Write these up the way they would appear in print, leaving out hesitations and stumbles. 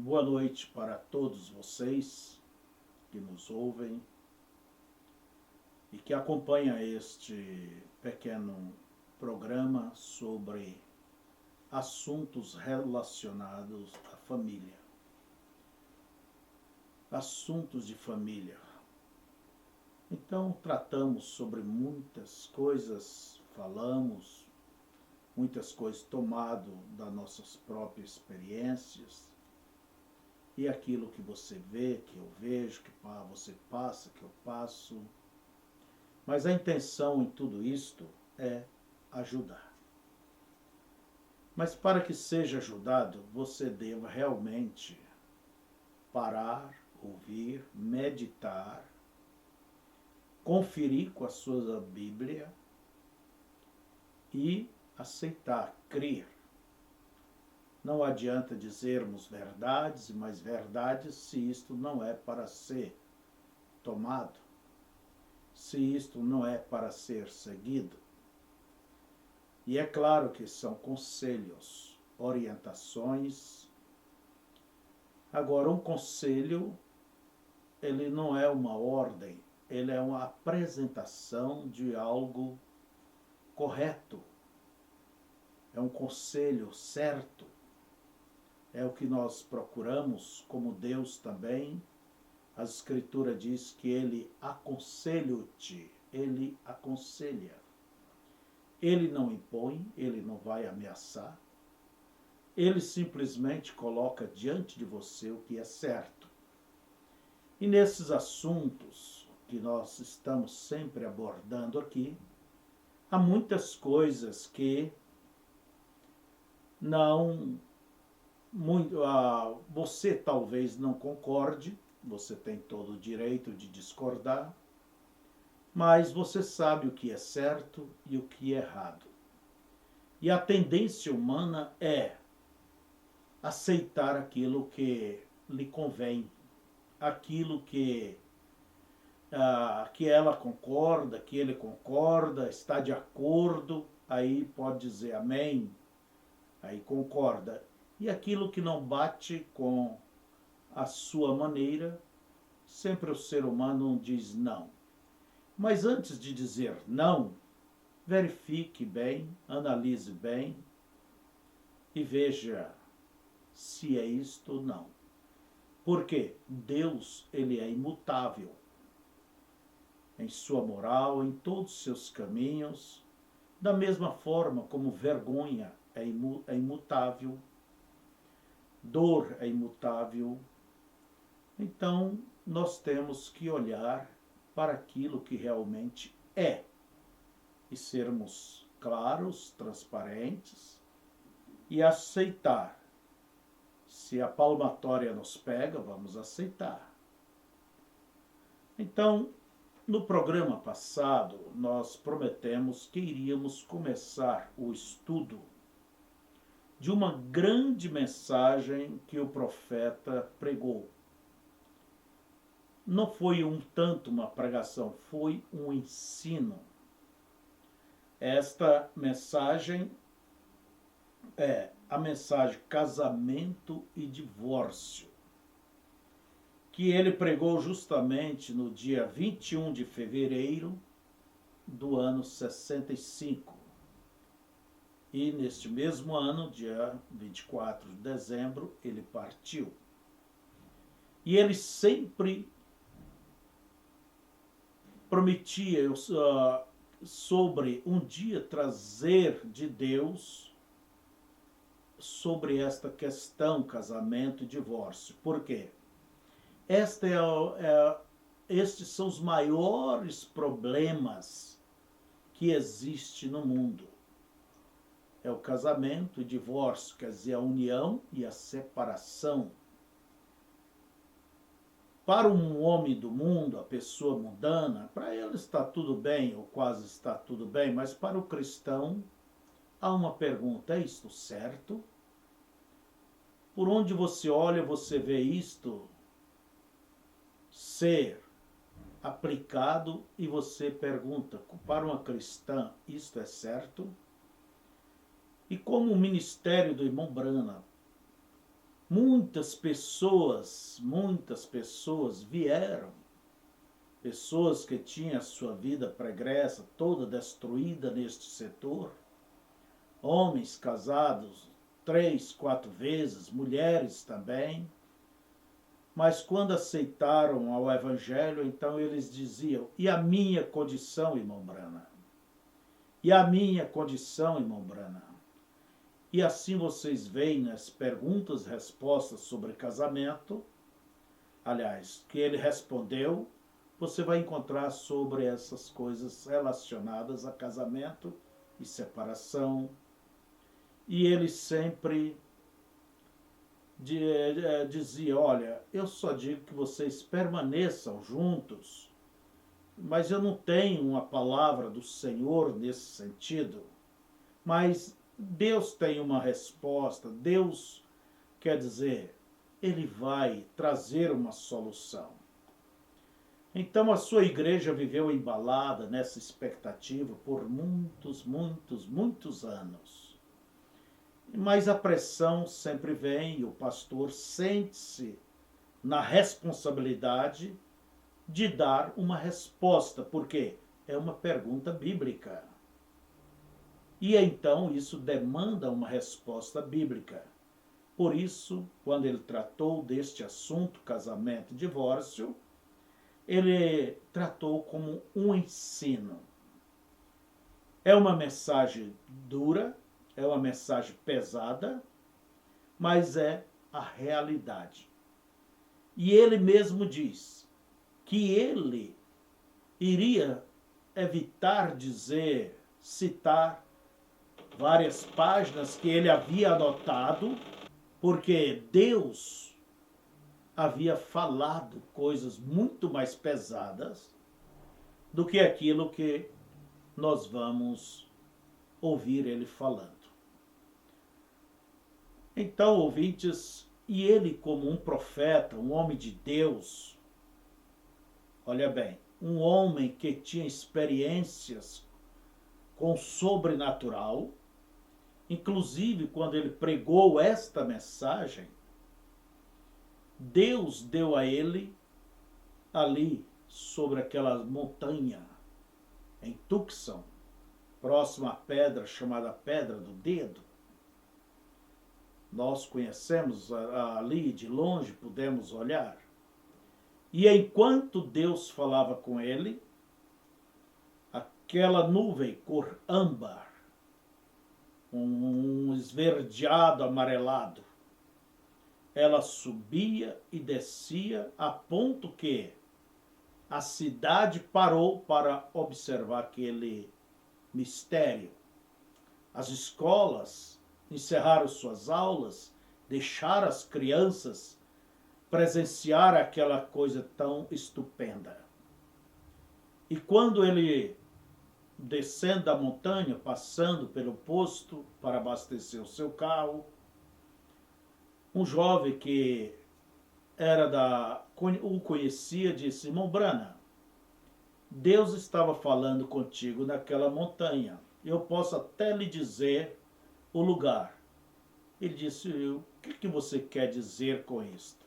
Boa noite para todos vocês que nos ouvem e que acompanham este pequeno programa sobre assuntos relacionados à família. Assuntos de família. Então, tratamos sobre muitas coisas, falamos, muitas coisas tomado das nossas próprias experiências, e aquilo que você vê, que eu vejo, que você passa, que eu passo. Mas a intenção em tudo isto é ajudar. Mas para que seja ajudado, você deva realmente parar, ouvir, meditar, conferir com a sua Bíblia e aceitar, crer. Não adianta dizermos verdades e mais verdades se isto não é para ser tomado, se isto não é para ser seguido. E é claro que são conselhos, orientações. Agora, um conselho, ele não é uma ordem, ele é uma apresentação de algo correto. É um conselho certo. É o que nós procuramos, como Deus também. A Escritura diz que Ele aconselha-te, Ele aconselha. Ele não impõe, Ele não vai ameaçar. Ele simplesmente coloca diante de você o que é certo. E nesses assuntos que nós estamos sempre abordando aqui, há muitas coisas que você talvez não concorde, você tem todo o direito de discordar, mas você sabe o que é certo e o que é errado. E a tendência humana é aceitar aquilo que lhe convém, aquilo que ela concorda, que ele concorda, está de acordo, aí pode dizer amém, aí concorda. E aquilo que não bate com a sua maneira, sempre o ser humano diz não. Mas antes de dizer não, verifique bem, analise bem e veja se é isto ou não. Porque Deus, ele é imutável em sua moral, em todos os seus caminhos, da mesma forma como vergonha é imutável, dor é imutável. Então, nós temos que olhar para aquilo que realmente é e sermos claros, transparentes e aceitar. Se a palmatória nos pega, vamos aceitar. Então, no programa passado, nós prometemos que iríamos começar o estudo de uma grande mensagem que o profeta pregou. Não foi tanto uma pregação, foi um ensino. Esta mensagem é a mensagem casamento e divórcio, que ele pregou justamente no dia 21 de fevereiro do ano 65. E neste mesmo ano, dia 24 de dezembro, ele partiu. E ele sempre prometia sobre um dia trazer de Deus sobre esta questão casamento e divórcio. Por quê? Estes são os maiores problemas que existem no mundo. É o casamento e divórcio, quer dizer, a união e a separação. Para um homem do mundo, a pessoa mundana, para ele está tudo bem, ou quase está tudo bem, mas para o cristão há uma pergunta: é isto certo? Por onde você olha, você vê isto ser aplicado e você pergunta, para uma cristã, isto é certo? E como o ministério do irmão Branham muitas pessoas vieram, pessoas que tinham a sua vida pregressa toda destruída neste setor, homens casados 3, 4 vezes, mulheres também, mas quando aceitaram ao Evangelho, então eles diziam, e a minha condição, irmão Brana? E a minha condição, irmão Brana? E assim vocês veem nas perguntas e respostas sobre casamento, aliás, que ele respondeu, você vai encontrar sobre essas coisas relacionadas a casamento e separação. E ele sempre dizia, olha, eu só digo que vocês permaneçam juntos, mas eu não tenho uma palavra do Senhor nesse sentido. Mas Deus tem uma resposta, Deus, quer dizer, Ele vai trazer uma solução. Então a sua igreja viveu embalada nessa expectativa por muitos anos. Mas a pressão sempre vem e o pastor sente-se na responsabilidade de dar uma resposta, porque é uma pergunta bíblica. E então isso demanda uma resposta bíblica. Por isso, quando ele tratou deste assunto, casamento e divórcio, ele tratou como um ensino. É uma mensagem dura, é uma mensagem pesada, mas é a realidade. E ele mesmo diz que ele iria evitar citar várias páginas que ele havia anotado, porque Deus havia falado coisas muito mais pesadas do que aquilo que nós vamos ouvir ele falando. Então, ouvintes, e ele como um profeta, um homem de Deus, olha bem, um homem que tinha experiências com o sobrenatural, inclusive quando ele pregou esta mensagem, Deus deu a ele ali sobre aquela montanha em Tucson, próximo à pedra chamada Pedra do Dedo. Nós conhecemos ali de longe, podemos olhar. E enquanto Deus falava com ele, aquela nuvem cor âmbar, um esverdeado amarelado, ela subia e descia a ponto que a cidade parou para observar aquele mistério. As escolas encerraram suas aulas, deixaram as crianças presenciar aquela coisa tão estupenda. E quando ele, descendo da montanha, passando pelo posto para abastecer o seu carro, um jovem que o conhecia disse, irmão Brana, Deus estava falando contigo naquela montanha. Eu posso até lhe dizer o lugar. Ele disse, o que você quer dizer com isto?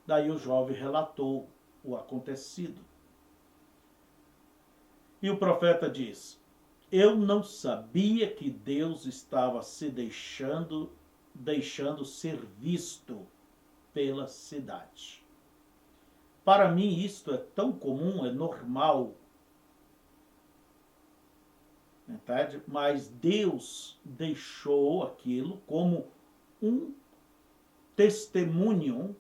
Daí o jovem relatou o acontecido. E o profeta diz, eu não sabia que Deus estava se deixando ser visto pela cidade. Para mim isto é tão comum, é normal. Entende? Mas Deus deixou aquilo como um testemunho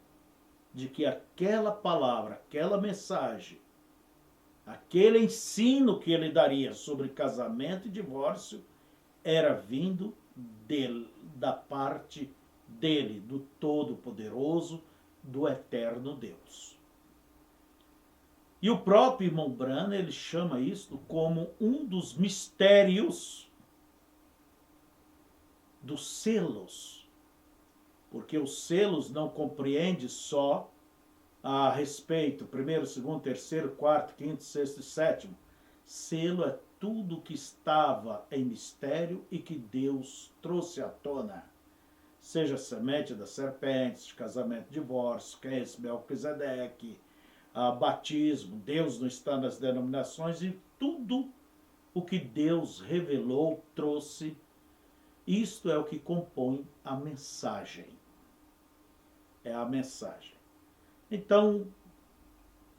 de que aquela palavra, aquela mensagem, aquele ensino que ele daria sobre casamento e divórcio era vindo da parte dele, do Todo-Poderoso, do Eterno Deus. E o próprio irmão Brana, ele chama isto como um dos mistérios dos selos. Porque os selos não compreendem só a respeito, primeiro, segundo, terceiro, quarto, quinto, sexto e sétimo. Selo é tudo que estava em mistério e que Deus trouxe à tona seja a semente da serpente, casamento, divórcio, quem é esse Melquisedeque, batismo, Deus não está nas denominações, e tudo o que Deus revelou, trouxe, isto é o que compõe a mensagem. É a mensagem. Então,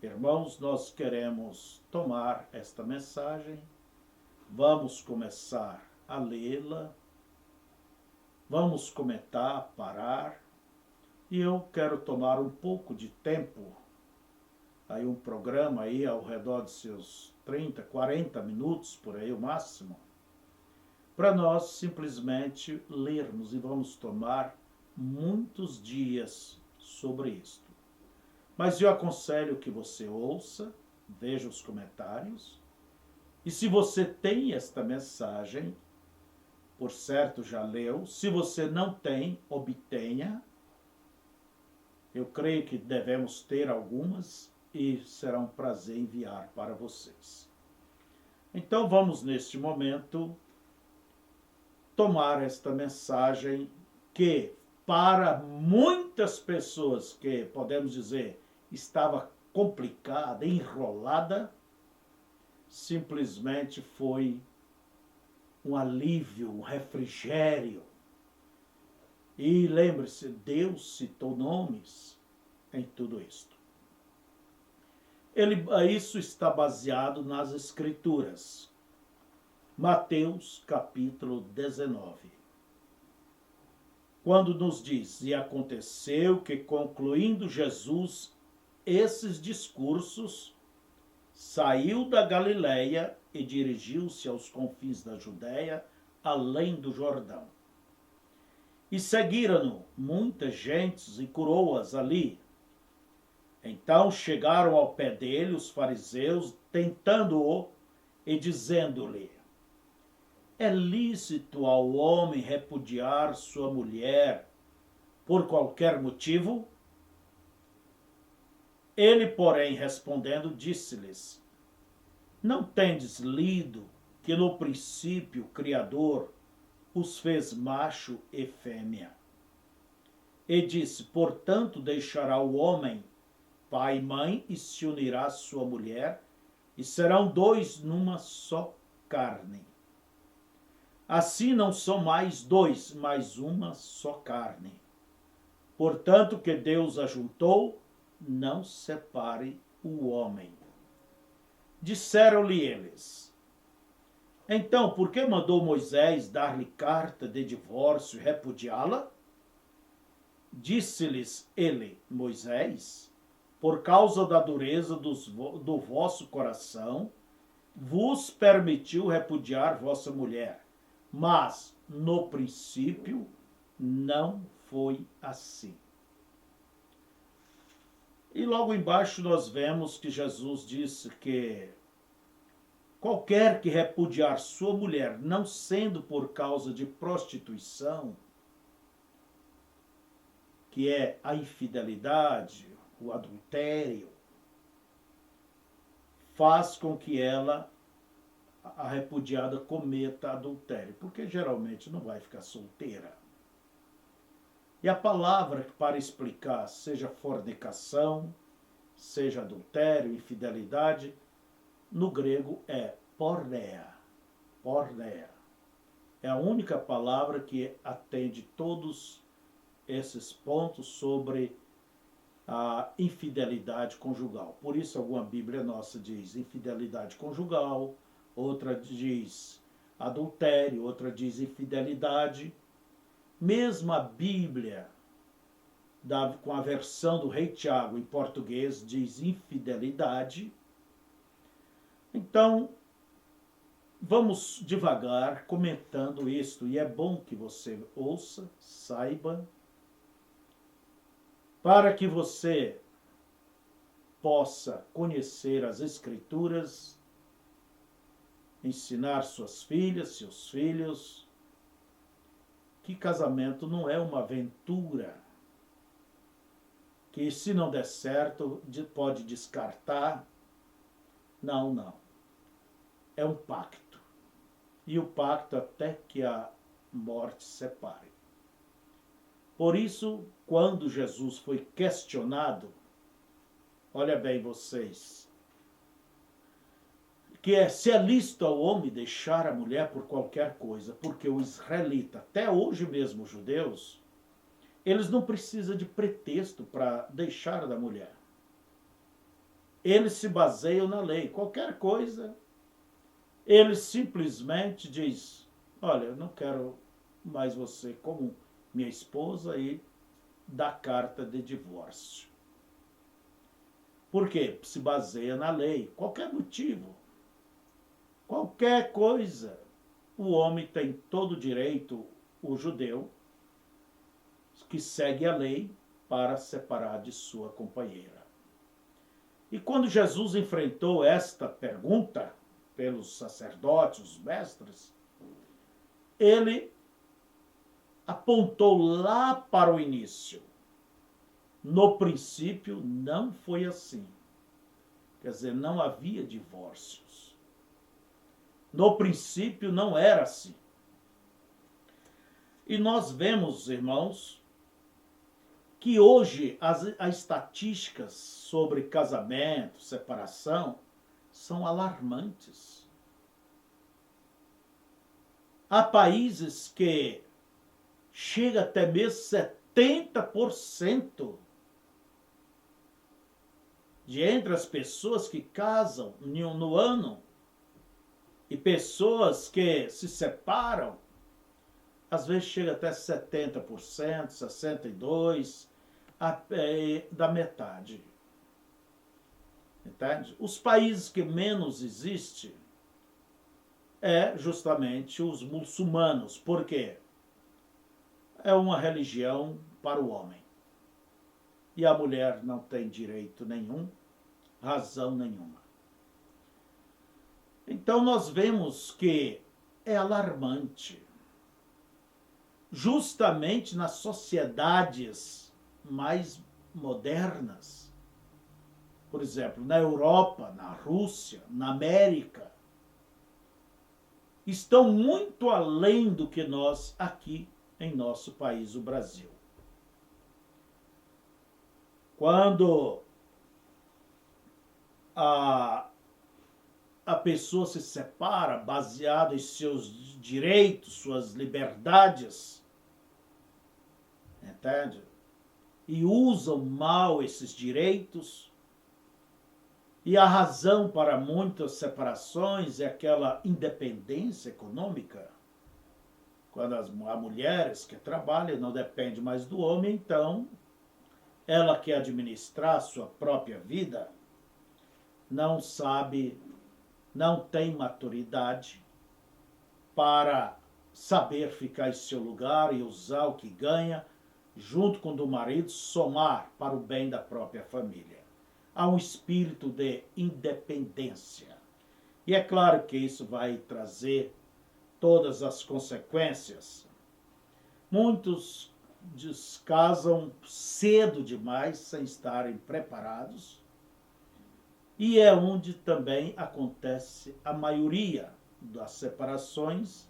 irmãos, nós queremos tomar esta mensagem, vamos começar a lê-la, vamos comentar, parar, e eu quero tomar um pouco de tempo, aí um programa aí ao redor de seus 30, 40 minutos, por aí o máximo, para nós simplesmente lermos, e vamos tomar muitos dias sobre isto. Mas eu aconselho que você ouça, veja os comentários, e se você tem esta mensagem, por certo já leu, se você não tem, obtenha. Eu creio que devemos ter algumas e será um prazer enviar para vocês. Então vamos neste momento tomar esta mensagem que para muitas pessoas que podemos dizer estava complicada, enrolada, simplesmente foi um alívio, um refrigério. E lembre-se, Deus citou nomes em tudo isto. Isso está baseado nas Escrituras. Mateus capítulo 19. Quando nos diz, e aconteceu que concluindo Jesus esses discursos, saiu da Galileia e dirigiu-se aos confins da Judéia, além do Jordão. E seguiram-no muitas gentes e curou-as ali. Então chegaram ao pé dele os fariseus, tentando-o e dizendo-lhe: é lícito ao homem repudiar sua mulher por qualquer motivo? Ele, porém, respondendo, disse-lhes: não tendes lido que no princípio o Criador os fez macho e fêmea? E disse: portanto deixará o homem pai e mãe e se unirá à sua mulher, e serão dois numa só carne. Assim não são mais dois, mas uma só carne. Portanto, o que Deus ajuntou, não separe o homem. Disseram-lhe eles: então, por que mandou Moisés dar-lhe carta de divórcio e repudiá-la? Disse-lhes ele, Moisés: por causa da dureza do vosso coração, vos permitiu repudiar vossa mulher. Mas, no princípio, não foi assim. E logo embaixo nós vemos que Jesus disse que qualquer que repudiar sua mulher, não sendo por causa de prostituição, que é a infidelidade, o adultério, faz com que ela, a repudiada, cometa adultério, porque geralmente não vai ficar solteira. E a palavra para explicar, seja fornicação, seja adultério, infidelidade, no grego é porneia. Porneia. É a única palavra que atende todos esses pontos sobre a infidelidade conjugal. Por isso, alguma Bíblia nossa diz infidelidade conjugal, outra diz adultério, outra diz infidelidade. Mesmo a Bíblia, com a versão do Rei Tiago em português, diz infidelidade. Então, vamos devagar comentando isto, e é bom que você ouça, saiba, para que você possa conhecer as Escrituras, ensinar suas filhas, seus filhos, que casamento não é uma aventura, que se não der certo, pode descartar. Não, não. É um pacto. E o pacto até que a morte separe. Por isso, quando Jesus foi questionado, olha bem vocês, que se é lícito ao homem deixar a mulher por qualquer coisa, porque o israelita, até hoje mesmo os judeus, eles não precisam de pretexto para deixar da mulher. Eles se baseiam na lei. Qualquer coisa, eles simplesmente diz: olha, eu não quero mais você como minha esposa, e dá carta de divórcio. Por quê? Se baseia na lei. Qualquer motivo, qualquer coisa, o homem tem todo o direito, o judeu, que segue a lei, para separar de sua companheira. E quando Jesus enfrentou esta pergunta pelos sacerdotes, os mestres, ele apontou lá para o início. No princípio não foi assim. Quer dizer, não havia divórcios. No princípio não era assim. E nós vemos, irmãos, que hoje as estatísticas sobre casamento, separação, são alarmantes. Há países que chega até mesmo 70% de entre as pessoas que casam no ano e pessoas que se separam, às vezes chega até 70%, 62%, da metade. Entende? Os países que menos existe é justamente os muçulmanos. Por quê? É uma religião para o homem. E a mulher não tem direito nenhum, razão nenhuma. Então nós vemos que é alarmante. Justamente nas sociedades mais modernas, por exemplo, na Europa, na Rússia, na América, estão muito além do que nós aqui em nosso país, o Brasil. Quando a pessoa se separa baseado em seus direitos, suas liberdades, entende? E usam mal esses direitos. E a razão para muitas separações é aquela independência econômica. Quando há mulheres que trabalham e não dependem mais do homem, então ela quer administrar a sua própria vida, não sabe, não tem maturidade para saber ficar em seu lugar e usar o que ganha, junto com o do marido, somar para o bem da própria família. Há um espírito de independência. E é claro que isso vai trazer todas as consequências. Muitos casam cedo demais, sem estarem preparados. E é onde também acontece a maioria das separações,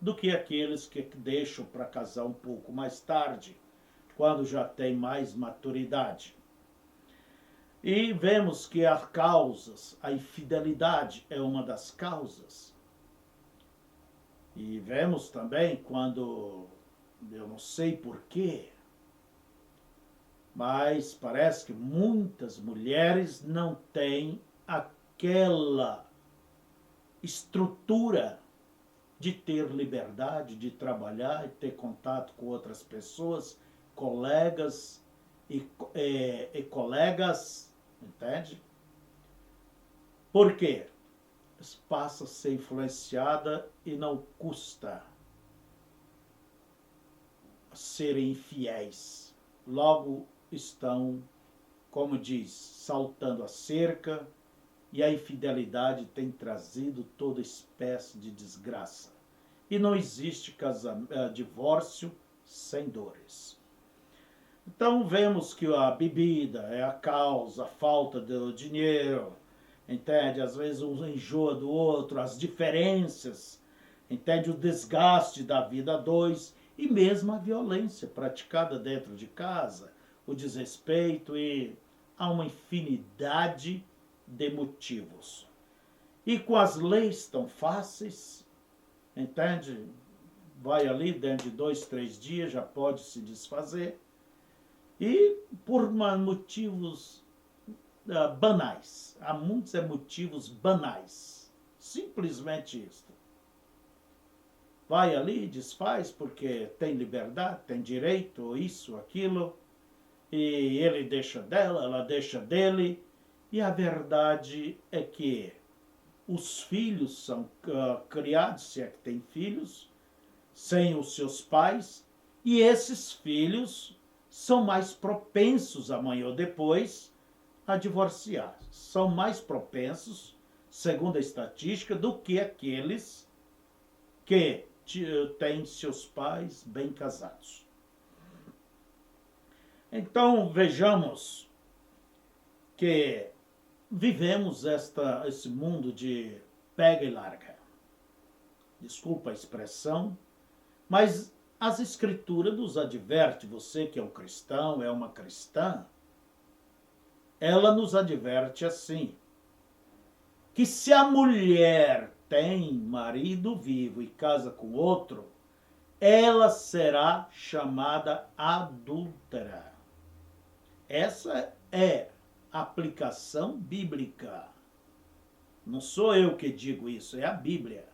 do que aqueles que deixam para casar um pouco mais tarde, quando já tem mais maturidade. E vemos que há causas, a infidelidade é uma das causas. E vemos também quando, eu não sei porquê, mas parece que muitas mulheres não têm aquela estrutura de ter liberdade, de trabalhar e ter contato com outras pessoas, colegas e colegas, entende? Por quê? Passa a ser influenciada e não custa serem infiéis. Logo estão, como diz, saltando a cerca, e a infidelidade tem trazido toda espécie de desgraça. E não existe divórcio sem dores. Então vemos que a bebida é a causa, a falta do dinheiro, entende? Às vezes um enjoa do outro, as diferenças, entende? O desgaste da vida a dois. E mesmo a violência praticada dentro de casa, o desrespeito, e há uma infinidade de motivos. E com as leis tão fáceis, entende? Vai ali, dentro de 2, 3 dias já pode se desfazer. E por motivos banais. Há muitos motivos banais. Simplesmente isto. Vai ali, desfaz, porque tem liberdade, tem direito, isso, aquilo. E ele deixa dela, ela deixa dele. E a verdade é que os filhos são criados, se é que tem filhos, sem os seus pais. E esses filhos são mais propensos, amanhã ou depois, a divorciar. São mais propensos, segundo a estatística, do que aqueles que têm seus pais bem casados. Então, vejamos que vivemos esse mundo de pega e larga. Desculpa a expressão, mas as escrituras nos adverte, você que é um cristão, é uma cristã, ela nos adverte assim, que se a mulher tem marido vivo e casa com outro, ela será chamada adúltera. Essa é a aplicação bíblica. Não sou eu que digo isso, é a Bíblia.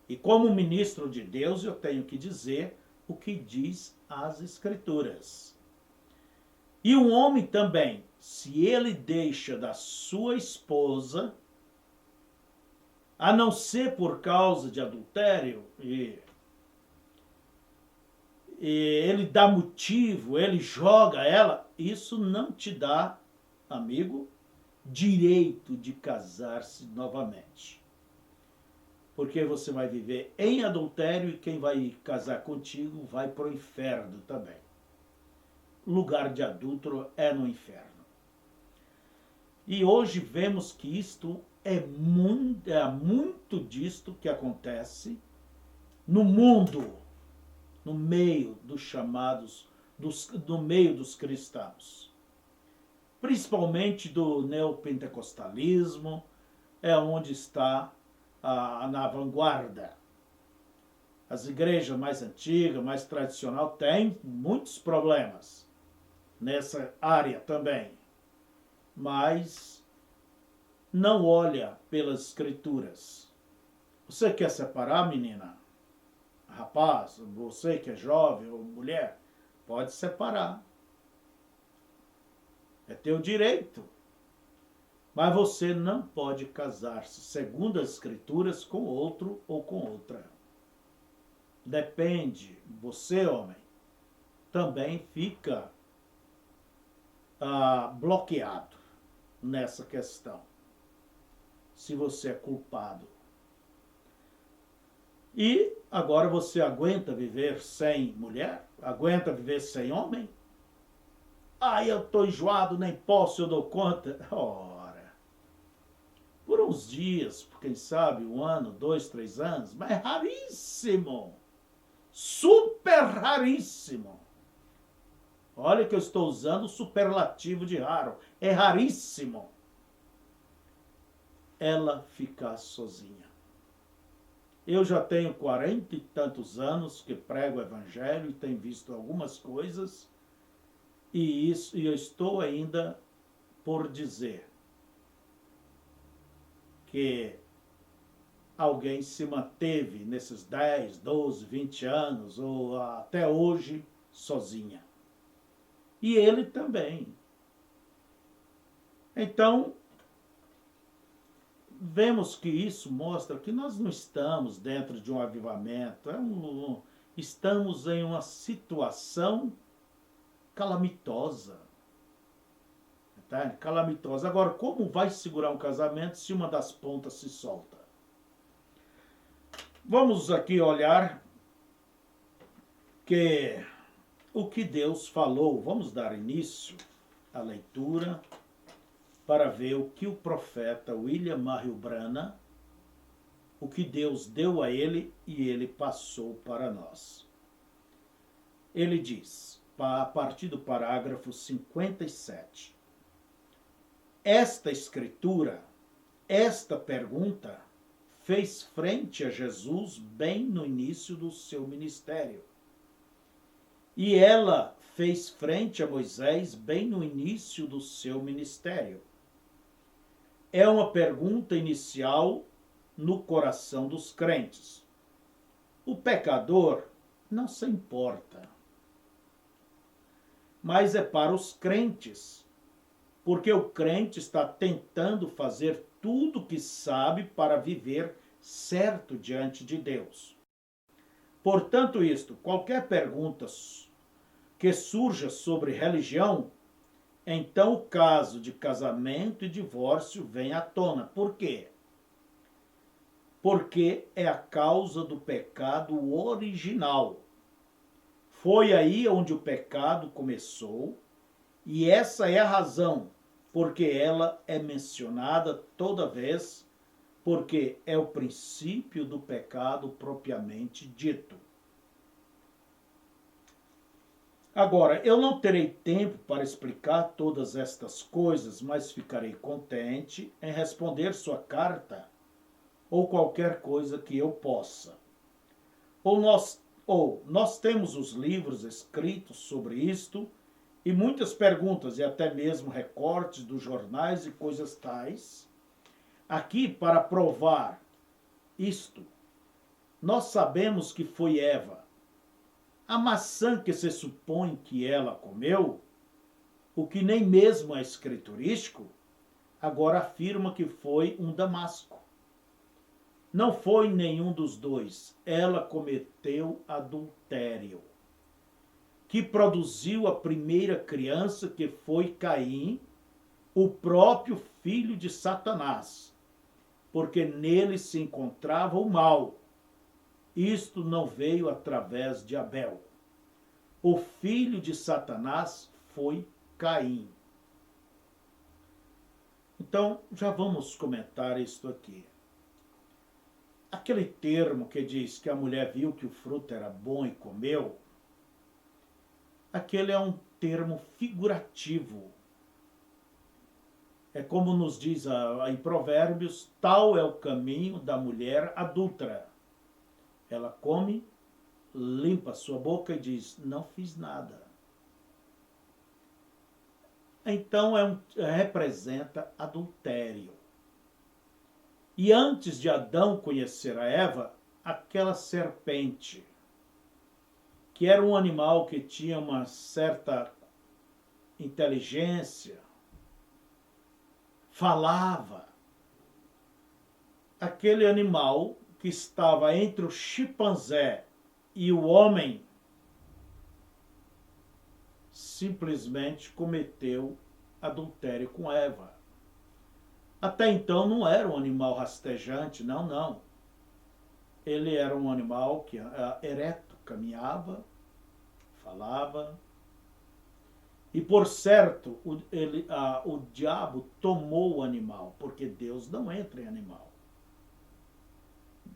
E como ministro de Deus, eu tenho que dizer o que diz as Escrituras. E um homem também, se ele deixa da sua esposa, a não ser por causa de adultério, e ele dá motivo, ele joga ela, isso não te dá, amigo, direito de casar-se novamente. Porque você vai viver em adultério e quem vai casar contigo vai para o inferno também. Lugar de adúltero é no inferno. E hoje vemos que isto é muito disto que acontece no mundo, no meio dos chamados, no meio dos cristãos. Principalmente do neopentecostalismo, é onde está na vanguarda. As igrejas mais antigas, mais tradicionais, têm muitos problemas nessa área também. Mas não olha pelas escrituras. Você quer separar, menina? Rapaz, você que é jovem ou mulher, pode separar. É teu direito. Mas você não pode casar-se, segundo as escrituras, com outro ou com outra. Depende, você, homem, também fica bloqueado nessa questão, se você é culpado. E agora você aguenta viver sem mulher? Aguenta viver sem homem? Eu estou enjoado, nem posso, eu dou conta. Por uns dias, quem sabe, 1 ano, 2, 3 anos, mas é raríssimo. Super raríssimo. Olha que eu estou usando o superlativo de raro. É raríssimo ela ficar sozinha. Eu já tenho 40 e tantos anos que prego o evangelho e tenho visto algumas coisas, e eu estou ainda por dizer que alguém se manteve nesses 10, 12, 20 anos, ou até hoje, sozinha. E ele também. Então, vemos que isso mostra que nós não estamos dentro de um avivamento, estamos em uma situação calamitosa. Tá? Calamitosa. Agora, como vai segurar um casamento se uma das pontas se solta? Vamos aqui olhar que o que Deus falou. Vamos dar início à leitura para ver o que o profeta William Marion Branham, o que Deus deu a ele e ele passou para nós. ele diz, a partir do parágrafo 57, esta escritura, esta pergunta, fez frente a Jesus bem no início do seu ministério. E ela fez frente a Moisés bem no início do seu ministério. É uma pergunta inicial no coração dos crentes. O pecador não se importa, mas é para os crentes, porque o crente está tentando fazer tudo o que sabe para viver certo diante de Deus. Portanto, qualquer pergunta que surja sobre religião, então o caso de casamento e divórcio vem à tona. Por quê? Porque é a causa do pecado original. Foi aí onde o pecado começou, e essa é a razão porque ela é mencionada toda vez, porque é o princípio do pecado propriamente dito. Agora, eu não terei tempo para explicar todas estas coisas, mas ficarei contente em responder sua carta ou qualquer coisa que eu possa. Ou nós temos os livros escritos sobre isto e muitas perguntas e até mesmo recortes dos jornais e coisas tais. Aqui, para provar isto, nós sabemos que foi Eva. A maçã que se supõe que ela comeu, o que nem mesmo é escriturístico, agora afirma que foi um damasco. Não foi nenhum dos dois. Ela cometeu adultério, que produziu a primeira criança, que foi Caim, o próprio filho de Satanás, porque nele se encontrava o mal. Isto não veio através de Abel. O filho de Satanás foi Caim. Então, já vamos comentar isto aqui. Aquele termo que diz que a mulher viu que o fruto era bom e comeu, aquele é um termo figurativo. É como nos diz em Provérbios, tal é o caminho da mulher adúltera. Ela come, limpa sua boca e diz, não fiz nada. Então representa adultério. E antes de Adão conhecer a Eva, aquela serpente, que era um animal que tinha uma certa inteligência, falava. Aquele animal que estava entre o chimpanzé e o homem simplesmente cometeu adultério com Eva. Até então não era um animal rastejante, não. Ele era um animal que ereto, caminhava, falava. E por certo, o diabo tomou o animal, porque Deus não entra em animal.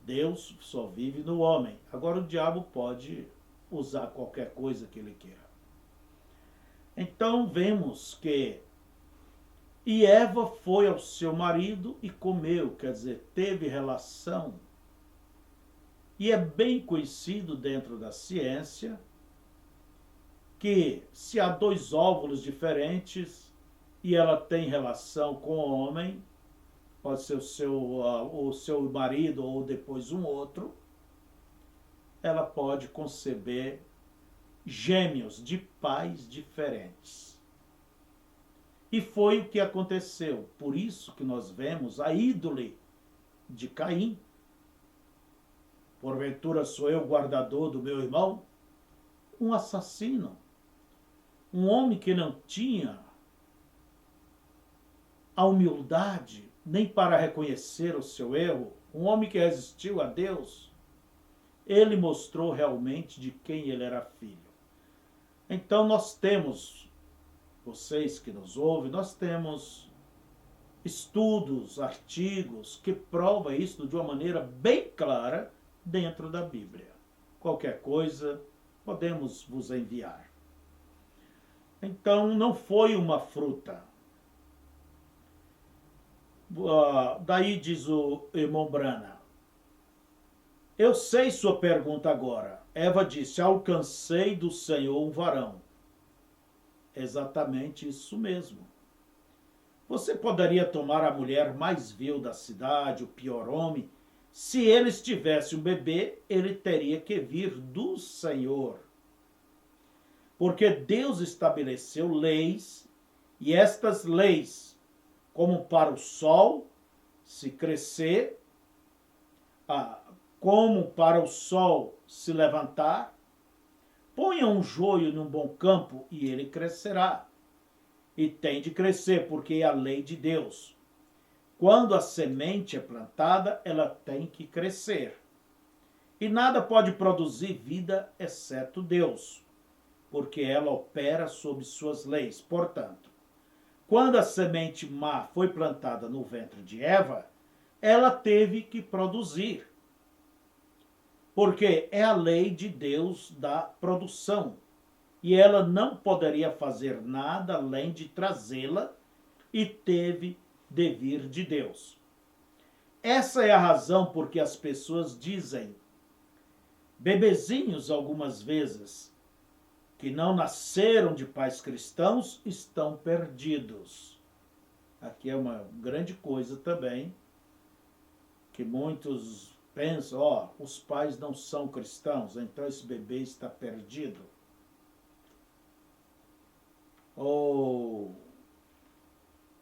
Deus só vive no homem. Agora o diabo pode usar qualquer coisa que ele queira. Então vemos que e Eva foi ao seu marido e comeu, quer dizer, teve relação. E é bem conhecido dentro da ciência que se há dois óvulos diferentes e ela tem relação com o homem, pode ser o seu marido ou depois um outro, ela pode conceber gêmeos de pais diferentes. E foi o que aconteceu. Por isso que nós vemos a ídole de Caim. Porventura sou eu guardador do meu irmão? Um assassino. Um homem que não tinha a humildade nem para reconhecer o seu erro. Um homem que resistiu a Deus. Ele mostrou realmente de quem ele era filho. Então nós temos, vocês que nos ouvem, nós temos estudos, artigos que provam isso de uma maneira bem clara dentro da Bíblia. Qualquer coisa, podemos vos enviar. Então, não foi uma fruta. Daí diz o irmão Brana: eu sei sua pergunta agora. Eva disse: alcancei do Senhor um varão. Exatamente isso mesmo. Você poderia tomar a mulher mais vil da cidade, o pior homem. Se ele tivesse um bebê, ele teria que vir do Senhor. Porque Deus estabeleceu leis, e estas leis, como para o sol se crescer, como para o sol se levantar, ponha um joio num bom campo e ele crescerá. E tem de crescer, porque é a lei de Deus. Quando a semente é plantada, ela tem que crescer. E nada pode produzir vida exceto Deus, porque ela opera sob suas leis. Portanto, quando a semente má foi plantada no ventre de Eva, ela teve que produzir. Porque é a lei de Deus da produção. E ela não poderia fazer nada além de trazê-la, e teve de vir de Deus. Essa é a razão por que as pessoas dizem, bebezinhos algumas vezes, que não nasceram de pais cristãos estão perdidos. Aqui é uma grande coisa também, que muitos pensam, os pais não são cristãos, então esse bebê está perdido. Ou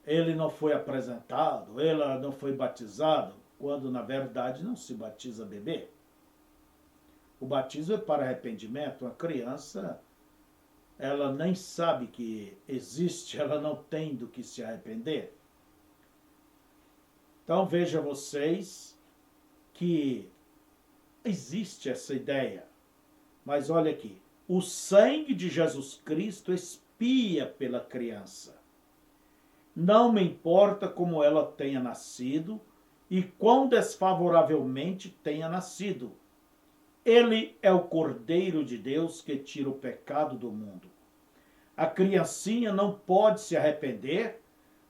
ele não foi apresentado, ela não foi batizado, quando na verdade não se batiza bebê. O batismo é para arrependimento. Uma criança, ela nem sabe que existe, ela não tem do que se arrepender. Então veja vocês que existe essa ideia. Mas olha aqui, o sangue de Jesus Cristo expia pela criança. Não me importa como ela tenha nascido e quão desfavoravelmente tenha nascido. Ele é o Cordeiro de Deus que tira o pecado do mundo. A criancinha não pode se arrepender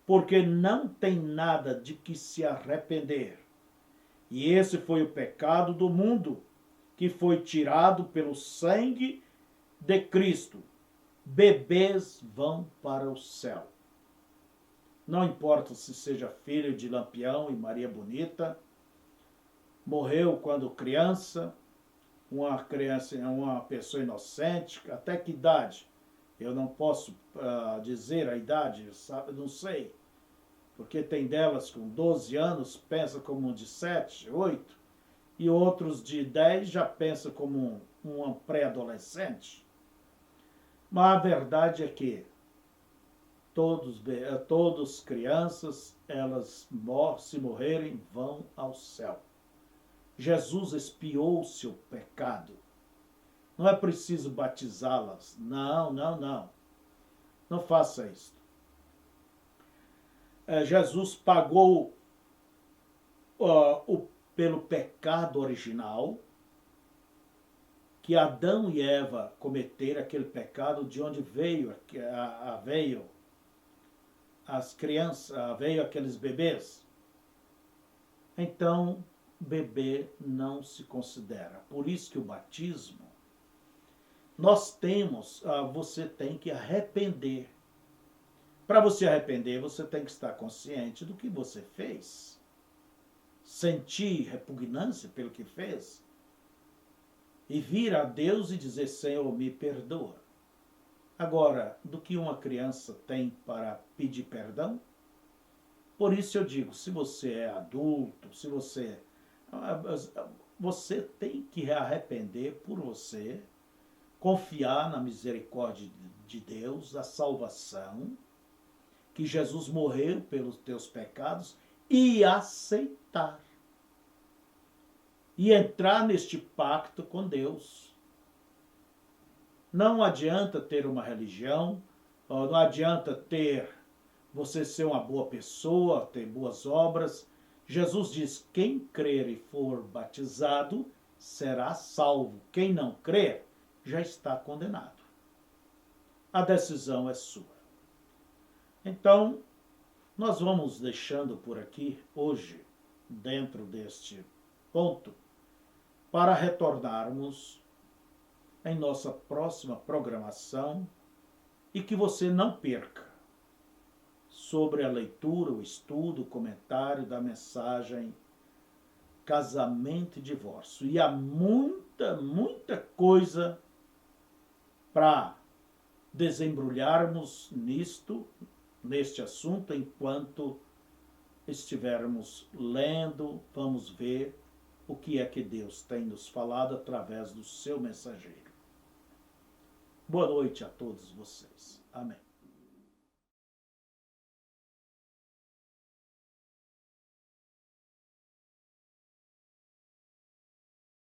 porque não tem nada de que se arrepender. E esse foi o pecado do mundo, que foi tirado pelo sangue de Cristo. Bebês vão para o céu. Não importa se seja filho de Lampião e Maria Bonita, morreu quando criança, uma pessoa inocente, até que idade? Eu não posso dizer a idade, sabe? Não sei. Porque tem delas com 12 anos, pensa como um de 7, 8, e outros de 10 já pensa como um pré-adolescente. Mas a verdade é que todos crianças, elas se morrerem, vão ao céu. Jesus expiou o seu pecado. Não é preciso batizá-las. Não. Não faça isso. Jesus pagou pelo pecado original, que Adão e Eva cometeram, aquele pecado de onde veio as crianças, veio aqueles bebês. Então, bebê não se considera. Por isso que o batismo, você tem que arrepender. Para você arrepender, você tem que estar consciente do que você fez. Sentir repugnância pelo que fez. E vir a Deus e dizer, Senhor, me perdoa. Agora, do que uma criança tem para pedir perdão? Por isso eu digo, se você é adulto, você tem que arrepender por você, confiar na misericórdia de Deus, a salvação, que Jesus morreu pelos teus pecados, e aceitar. E entrar neste pacto com Deus. Não adianta ter uma religião, não adianta você ser uma boa pessoa, ter boas obras. Jesus diz, quem crer e for batizado será salvo. Quem não crer já está condenado. A decisão é sua. Então, nós vamos deixando por aqui hoje, dentro deste ponto, para retornarmos em nossa próxima programação e que você não perca sobre a leitura, o estudo, o comentário da mensagem Casamento e Divórcio. E há muita coisa para desembrulharmos neste assunto, enquanto estivermos lendo, vamos ver o que é que Deus tem nos falado através do seu mensageiro. Boa noite a todos vocês. Amém.